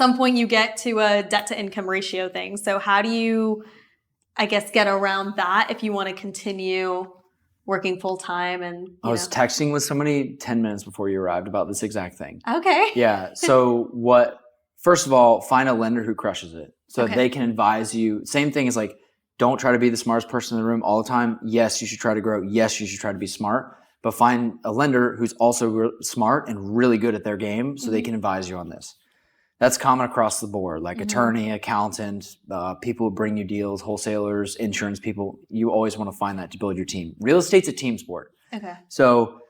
some point you get to a debt to income ratio thing. So how do you, I guess, get around that if you want to continue working full time? And I was texting with somebody 10 minutes before you arrived about this exact thing. Okay. Yeah. So first of all, find a lender who crushes it so that they can advise you. Same thing as like, don't try to be the smartest person in the room all the time. Yes, you should try to grow. Yes, you should try to be smart, but find a lender who's also smart and really good at their game so they can advise you on this. That's common across the board, like attorney, accountant, people who bring you deals, wholesalers, insurance people. You always want to find that to build your team. Real estate's a team sport. Okay. So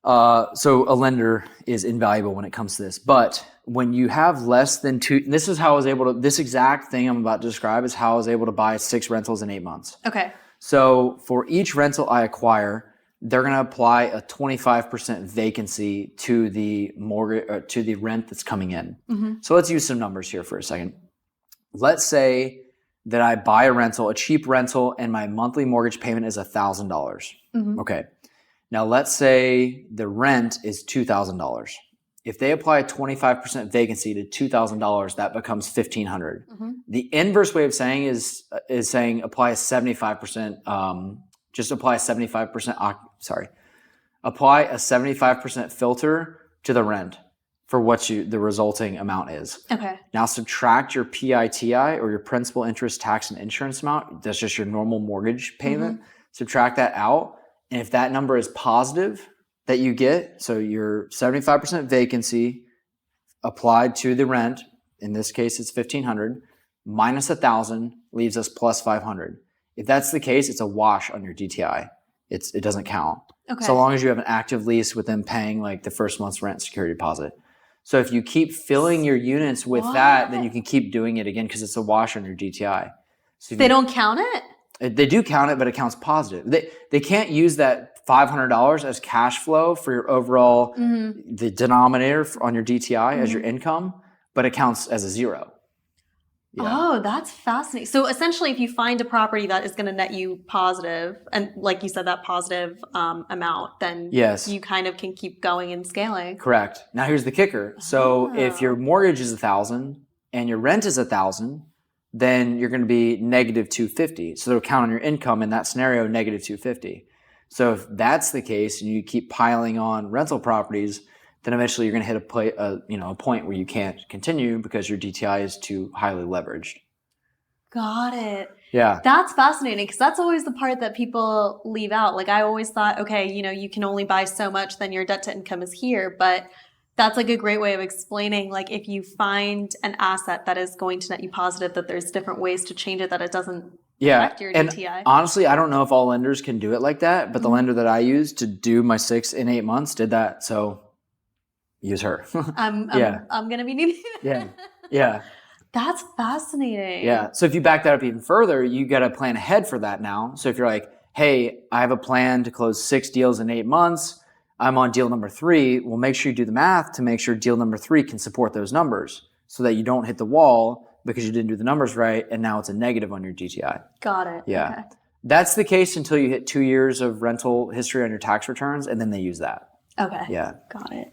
a lender is invaluable when it comes to this. But when you have less than this exact thing I'm about to describe is how I was able to buy 6 rentals in 8 months. Okay. So for each rental I acquire, they're going to apply a 25% vacancy to the mortgage, to the rent that's coming in. So let's use some numbers here for a second. Let's say that I buy a cheap rental, and my monthly mortgage payment is $1,000. Okay. Now let's say the rent is $2,000. If they apply a 25% vacancy to $2,000, that becomes $1,500. The inverse way of saying is saying apply a 75%. Apply a 75% filter to the rent for what the resulting amount is. Okay. Now subtract your PITI, or your principal, interest, tax, and insurance amount. That's just your normal mortgage payment. Subtract that out. And if that number is positive that you get, so your 75% vacancy applied to the rent, in this case it's $1,500, minus $1,000 leaves us plus $500. If that's the case, it's a wash on your DTI. It doesn't count. Okay. So long as you have an active lease with them paying like the first month's rent security deposit. So if you keep filling your units with that, then you can keep doing it again because it's a wash on your DTI. So they don't count it? They do count it, but it counts positive. They can't use that $500 as cash flow for your overall, the denominator on your DTI as your income, but it counts as a 0. Yeah. Oh, that's fascinating. So essentially, if you find a property that is going to net you positive, and like you said, that positive amount, then you kind of can keep going and scaling. Correct. Now here's the kicker. So if your mortgage is $1,000 and your rent is $1,000, then you're going to be negative $250. So they'll count on your income in that scenario, negative $250. So if that's the case and you keep piling on rental properties, then eventually you're going to hit a point where you can't continue because your DTI is too highly leveraged. Got it. Yeah. That's fascinating because that's always the part that people leave out. Like I always thought, okay, you can only buy so much, then your debt to income is here. But that's like a great way of explaining, like if you find an asset that is going to net you positive, that there's different ways to change it, that it doesn't affect your DTI. And honestly, I don't know if all lenders can do it like that, but the lender that I used to do my 6 in 8 months did that. So use her. I'm going to be needing that. Yeah. That's fascinating. Yeah. So if you back that up even further, you got to plan ahead for that now. So if you're like, hey, I have a plan to close 6 deals in 8 months. I'm on deal number 3. Well, make sure you do the math to make sure deal number 3 can support those numbers so that you don't hit the wall because you didn't do the numbers right. And now it's a negative on your DTI. Got it. Yeah. Okay. That's the case until you hit 2 years of rental history on your tax returns. And then they use that. Okay. Yeah. Got it.